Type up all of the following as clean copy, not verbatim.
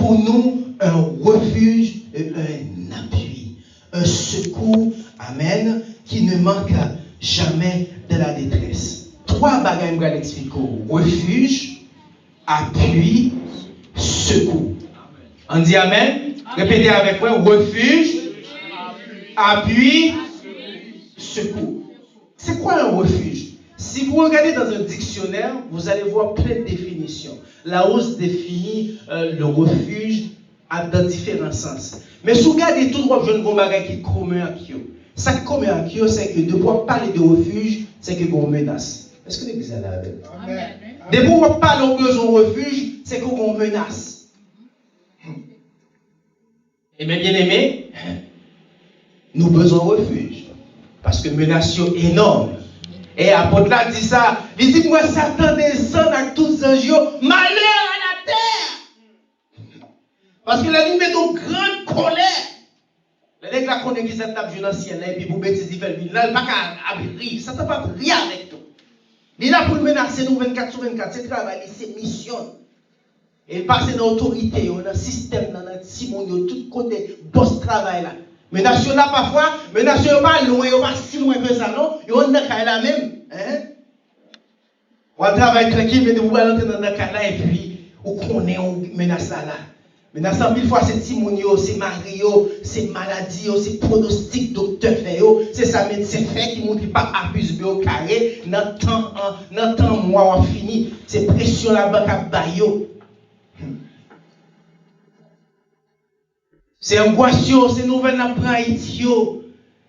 pour nous un refuge et un appui, un secours, amen, qui ne manque jamais de la détresse. 3 bagages, je vais l'expliquer. Refuge, appui, secours. On dit amen. Répétez avec moi. Refuge, appui, secours. C'est quoi un refuge? Si vous regardez dans un dictionnaire, vous allez voir plein de définitions. La hausse définit le refuge dans différents sens. Mais si vous regardez tout droit, je ne vois pas qui commun à qui. Ça qui commun à qui, c'est que de pouvoir parler de refuge, c'est que vous menace. Est-ce que l'église est là avec? De pouvoir parler de refuge, c'est que vous menace. Et mes bien-aimés, nous besoin de refuge. Parce que menace est énorme. Et l'apôtre là dit ça. Il dit, moi, Satan descend avec tous les anges, malheur à la terre. Parce que la nuit met une grande colère. Les gens qui connaissent qui s'est tapé dans le ciel, et puis pour bêtises, il fait le là, il n'a pas qu'à rire. Satan ne peut pas rire avec tout. Il est là pour menacer nous 24 sur 24. C'est travail, c'est mission. Et il passe dans l'autorité, dans le système, dans le Simon, tout côté, boss travail là. Mais nation là parfois, mais nation pas loin, pas si loin que ça non, ils ont dans la même, hein? On travaille tranquille, mais vous allez entrer dans le cas là et puis on connaît on menace là. Menace en 1000 fois c'est Timonio, c'est Mario, c'est maladie, c'est pronostic docteur fait, c'est ça médecin fait qui montre pas abuse au carré, dans temps mois on fini, c'est pression la banque à bayo. C'est angoissant, c'est nouvelle dans Haïti, yo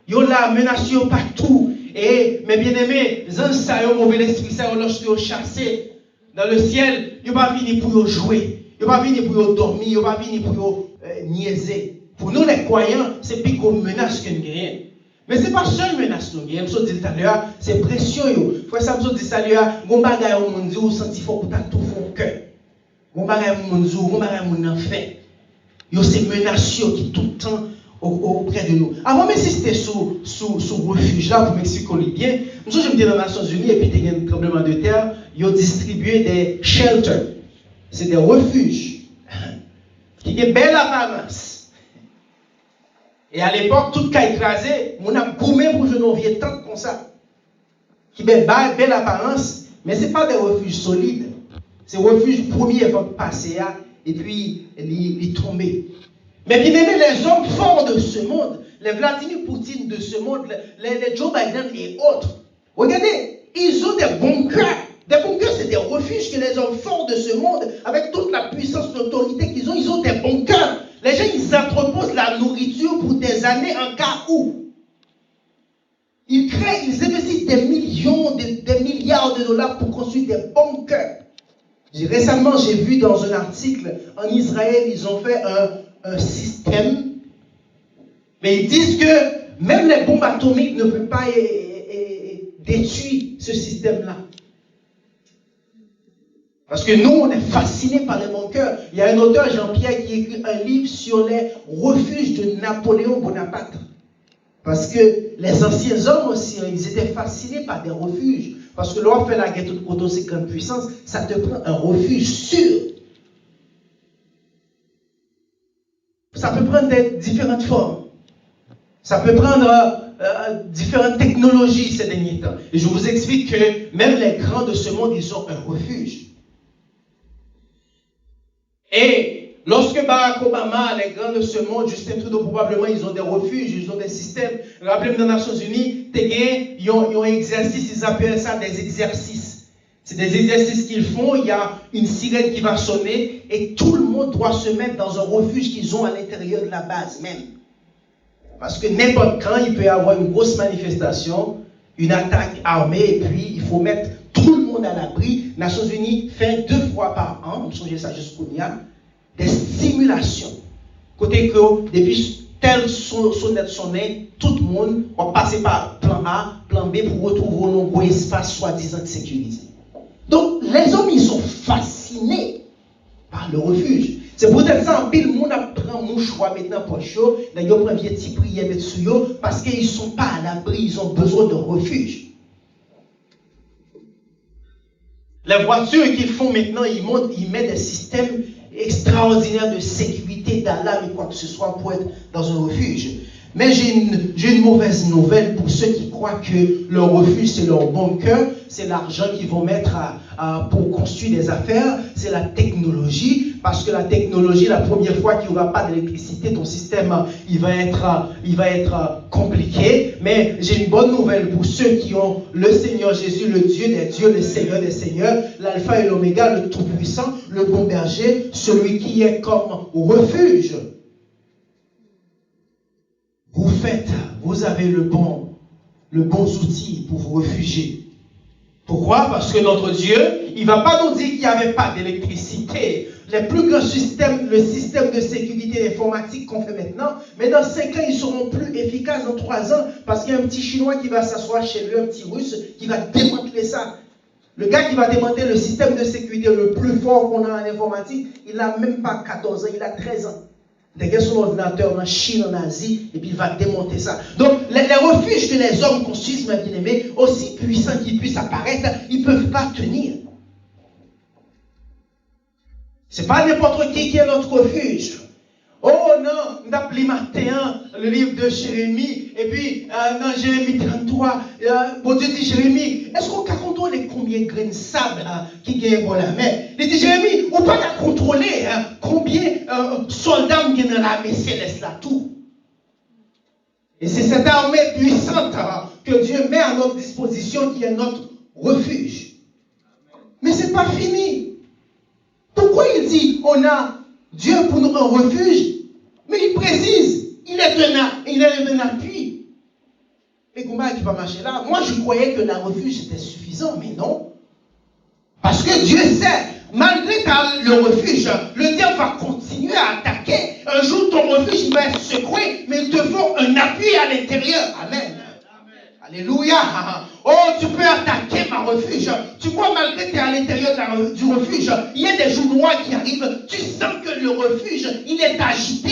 la menace partout. Et mes bien-aimés, les gens ça yo mauvais esprit ça lorsque yo chassé dans le ciel, yo pas venir pour jouer, yo pas venir pour dormir, yo pas venir pour niaiser. Pour nous les croyants, c'est plus comme menace que nous gagnons. Mais c'est pas seule menace nous gagnons, je dis tout à l'heure, c'est pression yo. Frère ça me dit tout à l'heure, gon bagay au monde dit ou senti faut pour ta tout fond cœur. Gon bagay au monde dit, gon bagay au monde en fait. Il y a ces menaces qui tout le temps auprès de nous. Avant d'insister sur refuge là, pour m'expliquer bien, je me dis dans les Nations Unies, et puis il y a un tremblement de terre, ils ont distribué des shelters. C'est des refuges qui ont une belle apparence. Et à l'époque, tout cas écrasé, on a gommé pour je n'en viens tant comme ça. Qui ont une belle apparence, mais ce n'est pas des refuges solides. C'est des refuges premiers avant de passer à. Et puis, il tombait. Mais bien aimé, les hommes forts de ce monde, les Vladimir Poutine de ce monde, les Joe Biden et autres, regardez, ils ont des bunkers. Des bunkers, c'est des refuges que les hommes forts de ce monde, avec toute la puissance, l'autorité qu'ils ont des bunkers. Les gens, ils entreposent la nourriture pour des années en cas où. Ils investissent des millions, des milliards de dollars pour construire des bunkers. Récemment, j'ai vu dans un article, en Israël, ils ont fait un système, mais ils disent que même les bombes atomiques ne peuvent pas détruire ce système-là. Parce que nous, on est fascinés par les bunkers. Il y a un auteur, Jean-Pierre, qui écrit un livre sur les refuges de Napoléon Bonaparte. Parce que les anciens hommes aussi, ils étaient fascinés par des refuges. Parce que lorsqu'on fait la guerre contre aussi grande puissance, ça te prend un refuge sûr. Ça peut prendre différentes formes. Ça peut prendre différentes technologies ces derniers temps. Et je vous explique que même les grands de ce monde, ils ont un refuge. Et lorsque Barack Obama, les grands de ce monde, Justin Trudeau, probablement, ils ont des refuges, ils ont des systèmes. Rappelez-moi, dans les Nations Unies, ils ont un exercice, ils appellent ça des exercices. C'est des exercices qu'ils font, il y a une sirène qui va sonner et tout le monde doit se mettre dans un refuge qu'ils ont à l'intérieur de la base même. Parce que n'importe quand, il peut y avoir une grosse manifestation, une attaque armée, et puis il faut mettre tout le monde à l'abri. Les Nations Unies fait 2 fois par an, on change ça jusqu'au NIA, des simulations. Côté que, depuis tel sonnette sonné, tout le monde va passer par plan A, plan B pour retrouver un gros espace soi-disant sécurisé. Donc, les hommes, ils sont fascinés par le refuge. C'est peut-être ça, en pile, le monde prend mouchoir maintenant pour chaud, d'ailleurs, prend vieux petit prière mettre sur eux, parce qu'ils ne sont pas à l'abri, ils ont besoin de refuge. Les voitures qu'ils font maintenant, ils mettent des systèmes extraordinaire de sécurité d'Allah, mais quoi que ce soit pour être dans un refuge. Mais j'ai une mauvaise nouvelle pour ceux qui croient que leur refuge, c'est leur bon cœur, c'est l'argent qu'ils vont mettre pour construire des affaires, c'est la technologie, parce que la technologie, la première fois qu'il n'y aura pas d'électricité, ton système, il va être compliqué. Mais j'ai une bonne nouvelle pour ceux qui ont le Seigneur Jésus, le Dieu des dieux, le Seigneur des seigneurs, l'alpha et l'oméga, le tout-puissant, le bon berger, celui qui est comme refuge. Vous avez le bon outil pour vous réfugier. Pourquoi? Parce que notre Dieu, il ne va pas nous dire qu'il n'y avait pas d'électricité. Les plus grands systèmes, le système de sécurité informatique qu'on fait maintenant, mais dans 5 ans, ils seront plus efficaces dans 3 ans, parce qu'il y a un petit Chinois qui va s'asseoir chez lui, un petit Russe, qui va démanteler ça. Le gars qui va démanteler le système de sécurité le plus fort qu'on a en informatique, il n'a même pas 14 ans, il a 13 ans. Il a son ordinateur en Chine, en Asie, et puis il va démonter ça. Donc, les refuges que les hommes construisent, mes bien-aimés, aussi puissants qu'ils puissent apparaître, ils ne peuvent pas tenir. Ce n'est pas n'importe qui est notre refuge. Oh non, on a pris matin le livre de Jérémie, et puis dans Jérémie 33, bon Dieu dit Jérémie, est-ce qu'on peut contrôler combien de grains de sable qui gagnent pour la mer? Il dit Jérémie, on ne peut pas contrôler combien de soldats qui sont dans l'armée céleste là tout. Et c'est cette armée puissante que Dieu met à notre disposition qui est notre refuge. Mais ce n'est pas fini. Pourquoi il dit on a Dieu pour nous un refuge, mais il précise, il est un appui. Et comment il va marcher là? Moi, je croyais que la refuge était suffisant, mais non. Parce que Dieu sait, malgré le refuge, le diable va continuer à attaquer. Un jour, ton refuge va être secoué, mais il te faut un appui à l'intérieur. Amen. Alléluia. Oh, tu peux attaquer ma refuge. Tu vois, malgré que tu es à l'intérieur du refuge, il y a des jours noirs qui arrivent. Tu sens que le refuge, il est agité.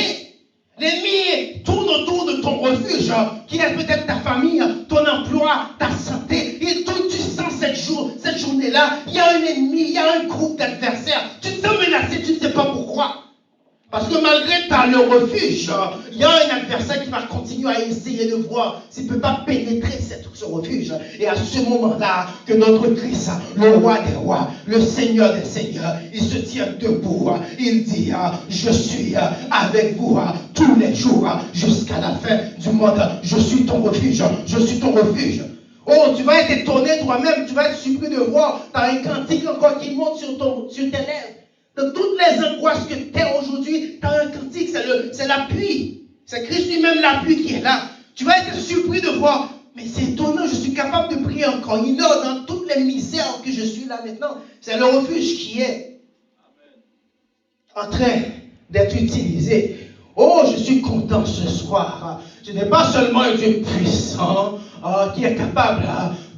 L'ennemi tourne autour de ton refuge, qui est peut-être ta famille, ton emploi, ta santé. Et toi, tu sens cette journée-là, il y a un ennemi, il y a un groupe d'adversaires. Tu te sens menacé, tu ne sais pas pourquoi. Parce que malgré que tu as le refuge, il y a un adversaire qui va continuer à essayer de voir s'il ne peut pas pénétrer ce refuge. Et à ce moment-là, que notre Christ, le roi des rois, le Seigneur des seigneurs, il se tient debout. Il dit, je suis avec vous tous les jours jusqu'à la fin du monde. Je suis ton refuge, je suis ton refuge. Oh, tu vas être étonné toi-même, tu vas être surpris de voir, tu as un cantique encore qui monte sur tes lèvres. De toutes les angoisses que tu as aujourd'hui, tu as un cantique, c'est l'appui. C'est Christ lui-même l'appui qui est là. Tu vas être surpris de voir, mais c'est étonnant, je suis capable de prier encore une heure dans toutes les misères que je suis là maintenant. C'est le refuge qui est en train d'être utilisé. Oh, je suis content ce soir. Ce n'est pas seulement un Dieu puissant qui est capable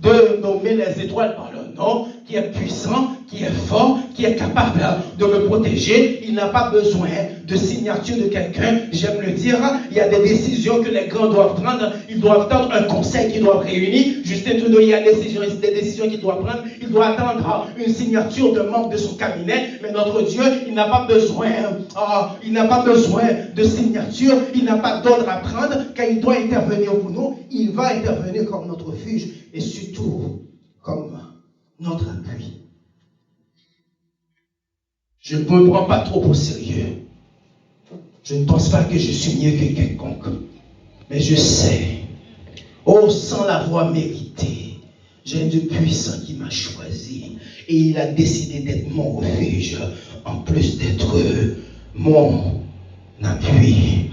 de nommer les étoiles par leur nom, qui est puissant, qui est fort, qui est capable de me protéger. Il n'a pas besoin de signature de quelqu'un. J'aime le dire, il y a des décisions que les grands doivent prendre. Ils doivent attendre un conseil qu'ils doivent réunir. Justin Trudeau, il y a des décisions qu'il doit prendre. Il doit attendre une signature de membre de son cabinet. Mais notre Dieu, il n'a pas besoin de signature. Il n'a pas d'ordre à prendre. Quand il doit intervenir pour nous, il va intervenir comme notre refuge et surtout comme notre appui. Je ne me prends pas trop au sérieux. Je ne pense pas que je suis mieux que quelconque. Mais je sais, sans l'avoir mérité, j'ai un Dieu puissant qui m'a choisi. Et il a décidé d'être mon refuge, en plus d'être mon appui.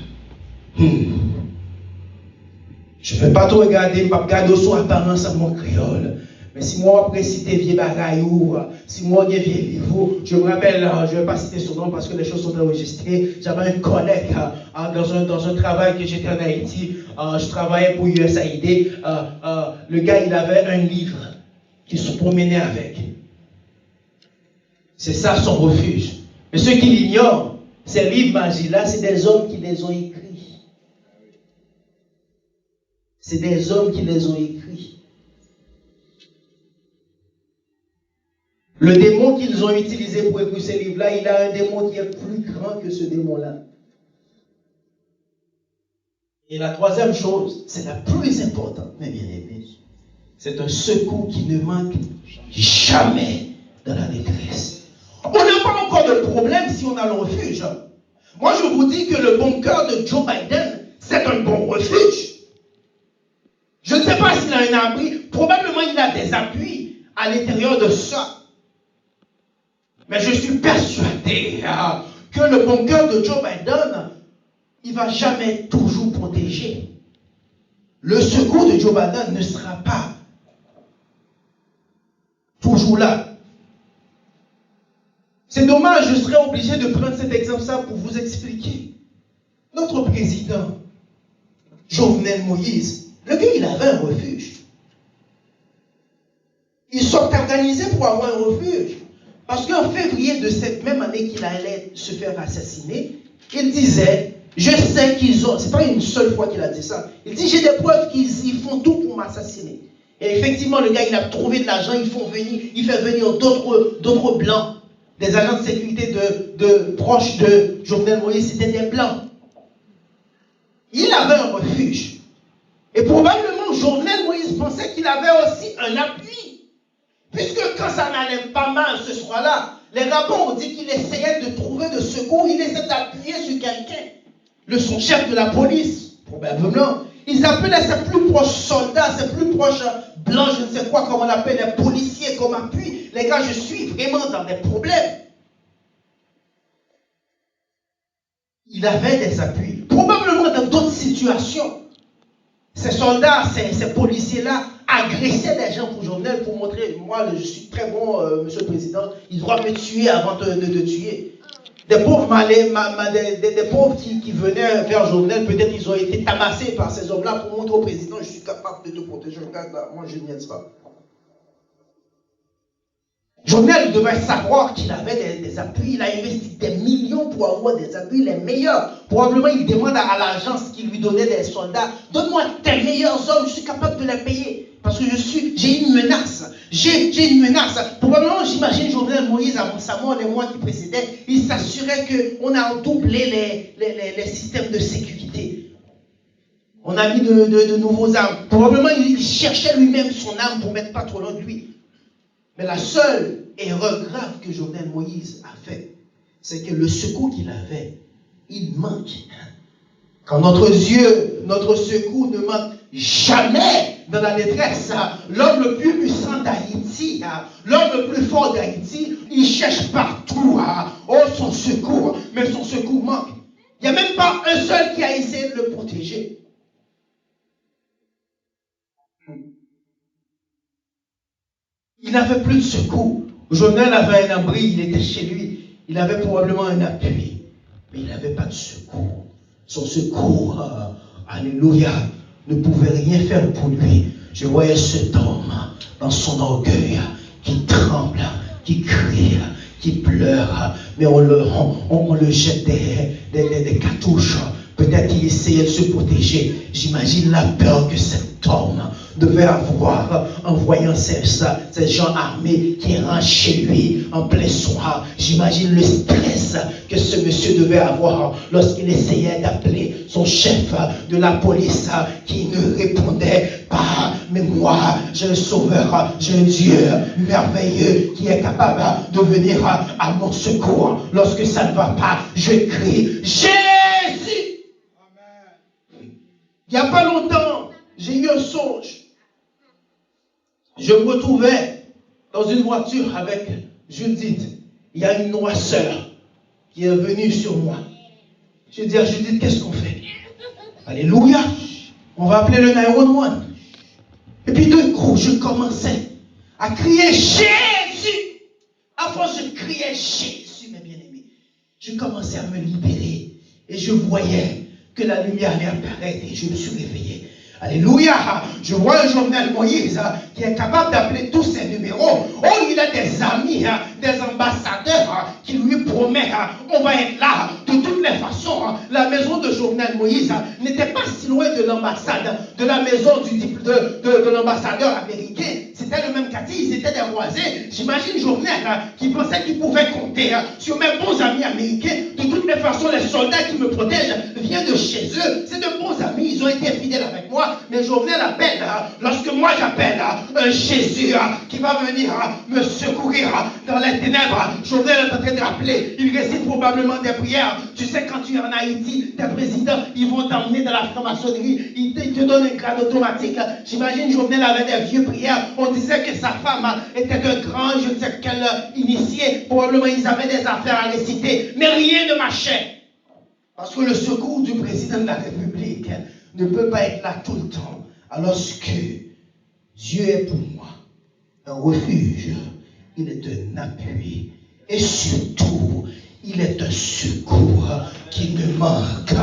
Je ne vais pas trop regarder, pas regarder son apparence à mon créole. Mais si moi, après citer vieux bagaille ou si moi, j'ai vieux livre, je me rappelle, je ne vais pas citer son nom parce que les choses sont enregistrées. J'avais un collègue dans un travail que j'étais en Haïti. Je travaillais pour USAID. Le gars, il avait un livre qu'il se promenait avec. C'est ça son refuge. Mais ceux qui l'ignorent, ces livres magie-là, c'est des hommes qui les ont écrits. C'est des hommes qui les ont écrits. Le démon qu'ils ont utilisé pour écrire ces livres-là, il a un démon qui est plus grand que ce démon-là. Et la troisième chose, c'est la plus importante, mes bien-aimés, c'est un secours qui ne manque jamais dans la détresse. On n'a pas encore de problème si on a le refuge. Moi, je vous dis que le bunker de Joe Biden, c'est un bon refuge. Je ne sais pas s'il a un abri. Probablement, il a des appuis à l'intérieur de ça. Mais je suis persuadé que le bunker de Joe Biden, il ne va jamais toujours protéger. Le secours de Joe Biden ne sera pas toujours là. C'est dommage, je serais obligé de prendre cet exemple-là pour vous expliquer. Notre président, Jovenel Moïse, le gars, il avait un refuge. Ils sont organisés pour avoir un refuge. Parce qu'en février de cette même année qu'il allait se faire assassiner, il disait, je sais qu'ils ont, c'est pas une seule fois qu'il a dit ça, il dit, j'ai des preuves qu'ils font tout pour m'assassiner. Et effectivement, le gars, il a trouvé de l'argent, il fait venir d'autres blancs, des agents de sécurité de proches de Jovenel Moïse, c'était des blancs. Il avait un refuge. Et probablement, Jovenel Moïse pensait qu'il avait aussi un appui. Puisque quand ça n'allait pas mal ce soir-là, les rabbins ont dit qu'il essayait de trouver de secours, il essayait d'appuyer sur quelqu'un. Son chef de la police, probablement. Ils appelaient ses plus proches soldats, ses plus proches blancs, je ne sais quoi, comment on appelle, les policiers comme appui. Les gars, je suis vraiment dans des problèmes. Il avait des appuis. Probablement dans d'autres situations. Ces soldats, ces policiers-là agressaient des gens pour Jovenel pour montrer, moi je suis très bon, monsieur le président, il doit me tuer avant de tuer. Des pauvres des pauvres qui venaient vers Jovenel, peut-être ils ont été tabassés par ces hommes-là pour montrer au président, je suis capable de te protéger. Regarde là, moi je n'y ai pas. Jovenel devait savoir qu'il avait des appuis. Il a investi des millions pour avoir des appuis les meilleurs. Probablement, il demande à l'agence qui lui donnait des soldats, donne-moi tes meilleurs hommes, je suis capable de les payer. Parce que j'ai une menace. J'ai une menace. Probablement, j'imagine Jovenel Moïse, avant sa mort, les mois qui précédaient, il s'assurait qu'on a doublé les systèmes de sécurité. On a mis de nouveaux armes. Probablement, il cherchait lui-même son arme pour mettre pas trop loin de lui. Mais la seule erreur grave que Jovenel Moïse a fait, c'est que le secours qu'il avait, il manque. Quand notre secours ne manque jamais dans la détresse, l'homme le plus puissant d'Haïti, l'homme le plus fort d'Haïti, il cherche partout son secours, mais son secours manque. Il n'y a même pas un seul qui a essayé de le protéger. Il n'avait plus de secours. Jovenel avait un abri, il était chez lui. Il avait probablement un appui. Mais il n'avait pas de secours. Son secours, alléluia, ne pouvait rien faire pour lui. Je voyais cet homme dans son orgueil qui tremble, qui crie, qui pleure. Mais on le jette des cartouches. Peut-être qu'il essayait de se protéger. J'imagine la peur que cet homme devait avoir en voyant ces gens armés qui rentrent chez lui en plein soir. J'imagine le stress que ce monsieur devait avoir lorsqu'il essayait d'appeler son chef de la police qui ne répondait pas. Mais moi, j'ai un sauveur, j'ai un Dieu merveilleux qui est capable de venir à mon secours. Lorsque ça ne va pas, je crie Jésus. Il n'y a pas longtemps, j'ai eu un songe. Je me retrouvais dans une voiture avec Judith. Il y a une noirceur qui est venue sur moi. Je dis à Judith, qu'est-ce qu'on fait? Alléluia. On va appeler le 911. Et puis d'un coup, je commençais à crier Jésus. À force, je criais Jésus, mes bien-aimés. Je commençais à me libérer. Et je voyais que la lumière allait apparaître et je me suis réveillé. Alléluia. Je vois un Jovenel Moïse qui est capable d'appeler tous ses numéros. Oh, il a des amis, des ambassadeurs qui lui promettent on va être là. De toutes les façons, la maison de Jovenel Moïse n'était pas si loin de l'ambassade, de la maison de l'ambassadeur américain. C'était le même quartier. partis, ils étaient des voisins. J'imagine Jovenel qui pensait qu'il pouvait compter sur mes bons amis américains. De toutes les façons, les soldats qui me protègent viennent de chez eux. C'est de bons amis, ils ont été fidèles avec moi. Mais Jovenel appelle, lorsque moi j'appelle un Jésus qui va venir me secourir dans les ténèbres. Jovenel est en train de rappeler, il récite probablement des prières. Tu sais, quand tu es en Haïti, tes présidents, ils vont t'emmener dans la franc-maçonnerie, ils te donnent un grade automatique. J'imagine Jovenel avait des vieux prières. On disait que sa femme était un grand, je ne sais quel initié. Probablement ils avaient des affaires à réciter. Mais rien ne marchait. Parce que le secours du président de la République ne peut pas être là tout le temps. Alors que Dieu est pour moi un refuge, il est un appui. Et surtout, il est un secours qui ne manque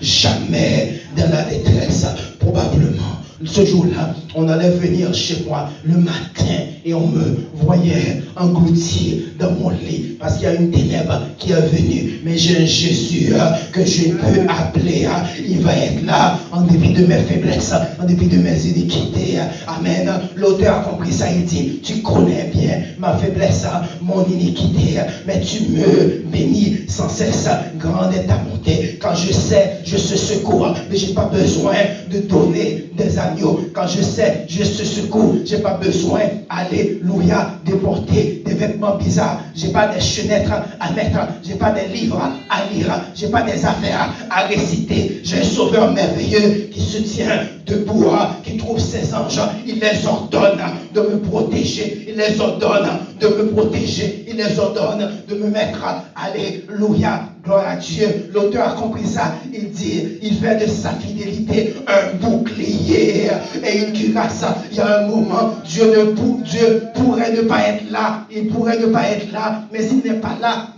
jamais dans la détresse. Probablement, ce jour-là, on allait venir chez moi le matin et on me voyait englouti dans mon lit parce qu'il y a une ténèbre qui est venue. Mais j'ai un Jésus que je peux appeler. Il va être là en dépit de mes faiblesses, en dépit de mes iniquités. Amen. L'auteur a compris ça, il dit, tu connais bien ma faiblesse, mon iniquité, mais tu me bénis sans cesse. Grande est ta bonté. Quand je sais, je ce secours, mais je n'ai pas besoin de donner des agneaux. Quand je sais, je ce secours, je n'ai pas besoin, alléluia, de porter des vêtements bizarres. Je n'ai pas des fenêtres à mettre, je n'ai pas des livres à lire, je n'ai pas des affaires à réciter. J'ai un sauveur merveilleux qui se tient debout, qui trouve ses anges. Il les ordonne de me protéger, il les ordonne de me protéger, il les ordonne de me mettre, alléluia, gloire à Dieu. L'auteur a compris ça. Il dit, il fait de sa fidélité un bouclier et une cuirasse. Il y a un moment, Dieu pourrait ne pas être là, il pourrait ne pas être là, mais s'il n'est pas là,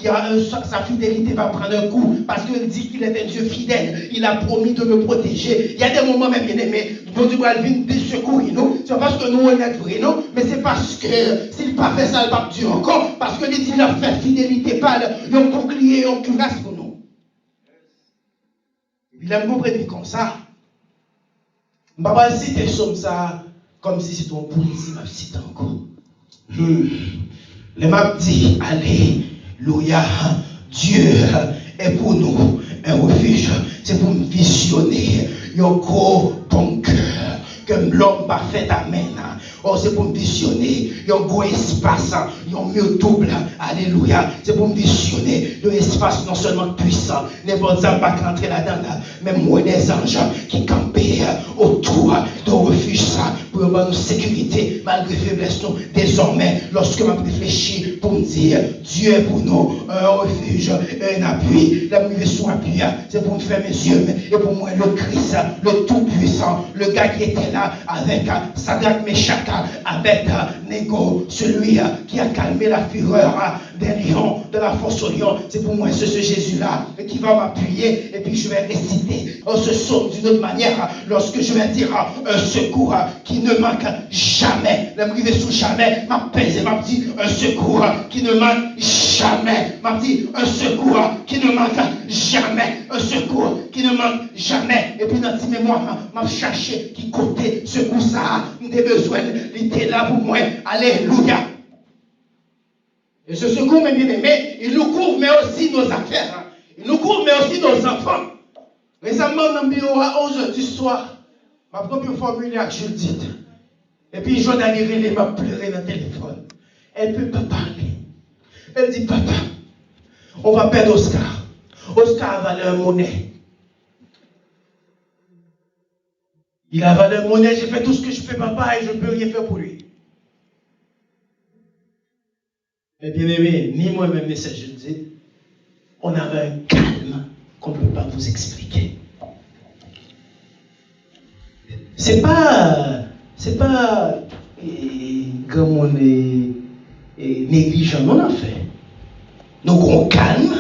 sa fidélité va prendre un coup, parce qu'il dit qu'il est un Dieu fidèle. Il a promis de me protéger. Il y a des moments, même bien aimés, bon Dieu va venir de secourir nous. C'est pas parce que nous on est vrais, non, mais c'est parce que s'il n'a pas fait ça, il va Dieu encore, parce que il dit il a fait fidélité, pas un bouclier, un cuirasse pour nous. Il aime beaucoup prédire comme ça. Je ne vais pas citer ça comme si c'était un poésie, je vais citer encore. Le m'a dit, alléluia, Dieu est pour nous un refuge. C'est pour me visionner, un gros bon cœur, comme l'homme parfait, amen. Oh, c'est pour me visionner, il y a un gros espace, il y a un mur double, alléluia. C'est pour me visionner, le espace non seulement puissant, n'importe ça pas rentrer là-dedans, mais moi des anges qui campaient autour de refuge ça, pour avoir une sécurité, malgré faiblesse nous. Désormais, lorsque je réfléchis pour me dire, Dieu est pour nous un refuge, un appui, la motivation appui, c'est pour me faire mes yeux, et pour moi le Christ, le Tout-Puissant, le gars qui était là avec Sadrach, Meshach, avec Négo, celui qui a calmé la fureur des lions, de la force au lion. C'est pour moi ce Jésus-là qui va m'appuyer et puis je vais réciter ce psaume d'une autre manière lorsque je vais dire un secours qui ne manque jamais. La privé sous jamais m'a pesé, m'a dit un secours qui ne manque jamais. M'a dit un secours qui ne manque jamais. Un secours qui ne manque jamais. Et puis dans cette mémoire, m'a cherché qui côté secours ça, des besoins. Il était là pour moi. Alléluia. Et ce secours, mes bien-aimés, il nous couvre, mais aussi nos affaires. Il nous couvre, mais aussi nos enfants. Récemment, dans le bureau à 11h du soir, ma propre formule à Judith. Et puis, Jordan Irene m'a pleuré dans le téléphone. Elle ne peut pas parler. Elle dit, papa, on va perdre Oscar. Oscar a valeur monnaie. Il a valeur monnaie, j'ai fait tout ce que je fais, papa, et je ne peux rien faire pour lui. Mais bien aimé, ni moi-même, ni ça, je dis, on avait un calme qu'on ne peut pas vous expliquer. C'est pas comme on est négligent, non, en fait. Nous, on calme,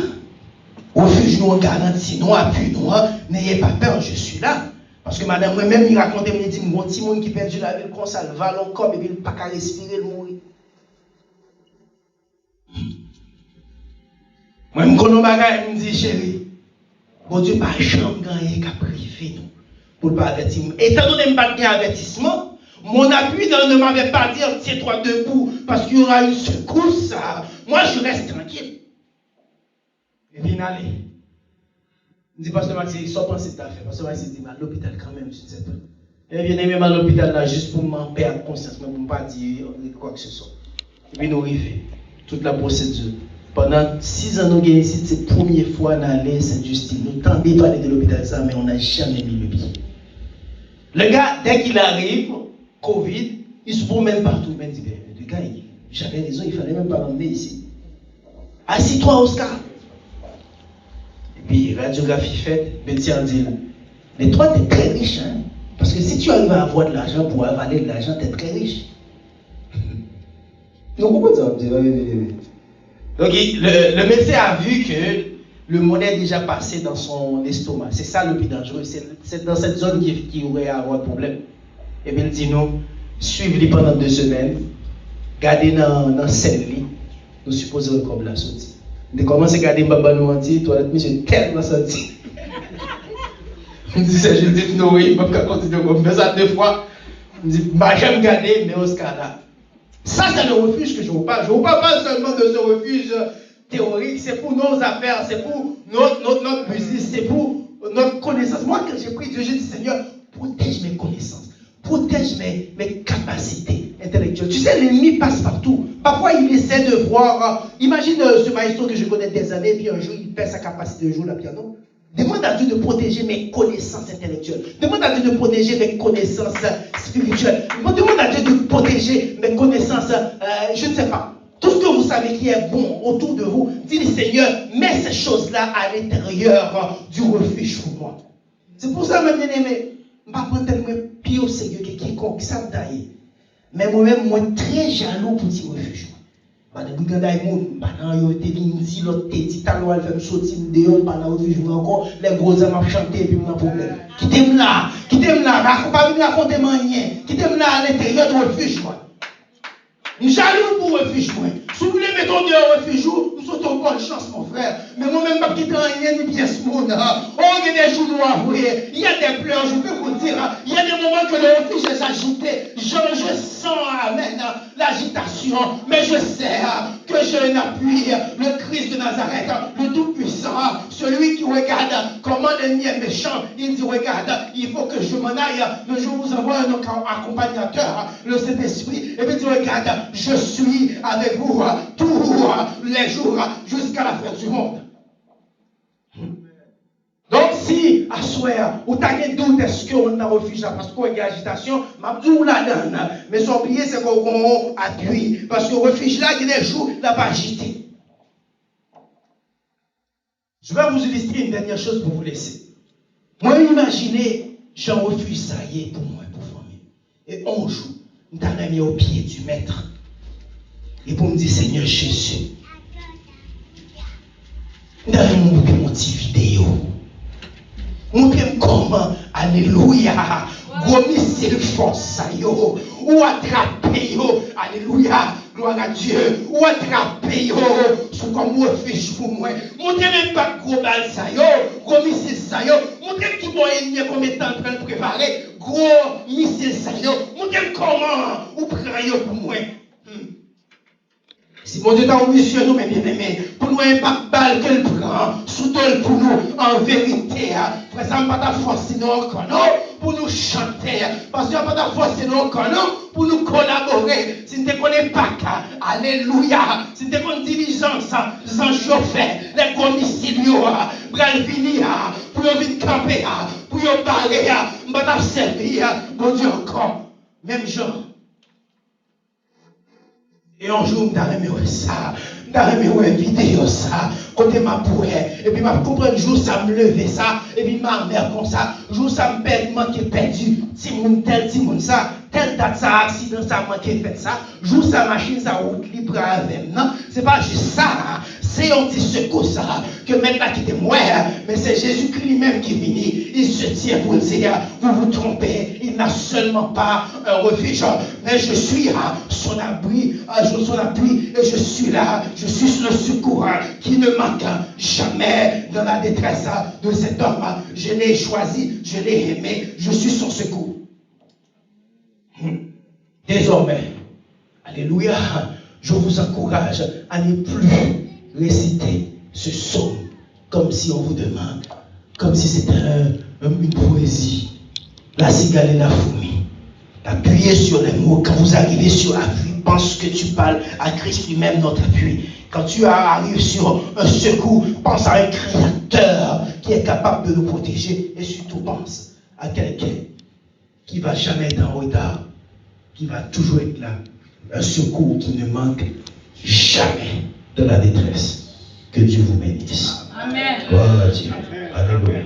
refuge nous, on garantit, nous, appui nous, n'ayez pas peur, je suis là. Parce que madame, moi-même, il racontait, il dit, mon petit monde qui perd la ville, comme ça, le vallon, comme, et puis il n'a pas qu'à respirer, le mourir. Moi, je me connais bagage, je me dis, chérie, bon Dieu, pas jamais gagné qu'à priver nous. Pour ne pas avertir. Étant donné que je n'ai pas de avertissement, Mon appui ne m'avait pas dit tiens-toi debout parce qu'il y aura une secousse. Moi, je reste tranquille. Et puis, allez. Je dis, Pasteur Maxime, ils sont pensés à faire. Pasteur Maxime dit, à l'hôpital quand même, je ne sais pas. Et bien, même à l'hôpital là, juste pour m'en perdre conscience, mais pour ne pas dire quoi que ce soit. Et puis, nous arrivons. Toute la procédure. Pendant 6 ans, nous avons ici, c'est la première fois dans l'année Sainte-Justine. Nous tentons de parler de l'hôpital, ça, mais on n'a jamais mis le pied. Le gars, dès qu'il arrive, Covid, il se promène partout. Mais il dit, le gars, j'avais raison, il ne fallait même pas l'emmener ici. Assis-toi, Oscar. Et puis, radiographie faite, Bétian dit, mais toi, tu es très riche, hein? Parce que si tu arrives à avoir de l'argent pour avaler de l'argent, tu es très riche. Donc, pourquoi ça? Donc, le médecin a vu que le monnaie est déjà passé dans son estomac. C'est ça le plus dangereux. C'est dans cette zone qu'il aurait à avoir problème. Et bien, il dit nous, suivez-les pendant 2 semaines, gardez dans celle lit, nous supposons comme la sortie. De commencer à garder Baba nous mentir, toi, monsieur, tellement sorti. Je dis, je dis, non, oui, je ne peux pas continuer comme ça 2 fois. Je dis, j'aime garder, mais Oscar là. Ça, c'est le refuge que je vous parle. Je ne vous parle pas seulement de ce refuge théorique, c'est pour nos affaires, c'est pour notre business, c'est pour notre connaissance. Moi, quand j'ai pris Dieu, j'ai dit, Seigneur, protège mes connaissances, protège mes capacités intellectuelles. Tu sais, l'ennemi passe partout. Parfois, il essaie de voir. Imagine ce maestro que je connais des années, puis un jour, il perd sa capacité de jouer le piano. Demande à Dieu de protéger mes connaissances intellectuelles. Demande à Dieu de protéger mes connaissances spirituelles. Demande à Dieu de protéger mes connaissances, je ne sais pas. Tout ce que vous savez qui est bon autour de vous, dites Seigneur, mets ces choses-là à l'intérieur du refuge pour moi. C'est pour ça, mes bien-aimés, je ne vais pas prendre tellement pire au Seigneur que quiconque, ça me taille. Mais moi-même, moi, très jaloux pour ce refuge. Pendant que vous avez été dit, l'autre dit, talon, elle fait me sortir dehors, pendant que je encore, les gros hommes chanter, et puis mon problème. Quittez-moi là, pas venir raconter rien. Quittez-moi là à l'intérieur du refuge, moi. Je suis jaloux pour le refuge, moi. Si vous voulez mettre en dehors au refuge, nous sommes en bonne chance, mon frère. Mais moi-même, je ne vais pas quitter rien ni pièce, mon. Oh, il y a des jours noirs, il y a des pleurs, je peux vous dire. Il y a des moments que le refuge est agité. Je sens, amen, l'agitation. Mais je sais que j'ai un appui, le Christ de Nazareth, le Tout-Puissant, celui qui regarde comment l'ennemi est méchant. Il dit, regarde, il faut que je m'en aille. Le jour où vous envoie un accompagnateur, le Saint-Esprit, et puis il dit, regarde, je suis avec vous tous les jours jusqu'à la fin du monde. Donc si, à soir, ou t'as des doutes, est-ce qu'on a refuge là, parce qu'il y a agitation, m'abdou la donne. Mais son oublier, c'est qu'on appuie. Parce que le refuge là, il y a des jours, il n'a pas agité. Je vais vous illustrer une dernière chose pour vous laisser. Moi, imaginez, j'ai un refuge, ça y est, pour moi, pour famille. Et un jour, nous t'avons mis au pied du maître. Et pour me dire, Seigneur Jésus, donne-moi mon petit vidéo. Montrez-moi comment, alléluia, gros missile force, ou attraper, alléluia, gloire à Dieu, ou attraper, sous comme refuge pour moi. Montrez-moi pas gros balle, gros missile, montrez-moi qui bon ennemi comme étant en train de préparer, gros missile, montrez-moi comment, ou priez pour moi. Si mon Dieu t'a mission, nous, mes bien-aimés, pour nous, un balle qu'elle prend, soutien pour nous, en vérité, présent pas ta force, sinon encore non, pour nous chanter, parce qu'il n'y a pas ta force, sinon encore non, pour nous collaborer. Si tu ne connais pas qu'à, alléluia, si tu connais diligence, sans chauffer, les commissions, pour venir, pour venir camper, pour parler, pour nous servir, bon Dieu encore, même genre. Et un jour, je me ça, je me vidéo ça, côté ma bouée, et puis je comprends un jour ça me levait ça, et puis ma mère comme ça, jour ça me perd, manqué perdu, Timoun tel, Timoun ça, telle date ça, accident ça, manqué fait ça, jour ça machine ça route libre avec, non, c'est pas juste ça, c'est un petit secours ça, que maintenant qui était moi, mais c'est Jésus-Christ lui-même qui vient, il se tient pour dire, vous vous trompez, il n'a seulement pas un refuge, mais je suis son abri, et je suis là, je suis le secours qui ne manque jamais dans la détresse de cet homme. Je l'ai choisi, je l'ai aimé, je suis son secours. Désormais, alléluia, je vous encourage à ne plus réciter ce psaume comme si on vous demande, comme si c'était une poésie. La cigale et la fourmi. Appuyez sur les mots. Quand vous arrivez sur appui, pense que tu parles à Christ lui-même, notre appui. Quand tu arrives sur un secours, pense à un créateur qui est capable de nous protéger. Et surtout, pense à quelqu'un qui ne va jamais être en retard, qui va toujours être là. Un secours qui ne manque jamais de la détresse. Que Dieu vous bénisse. Amen. Gloire à Dieu. Alléluia.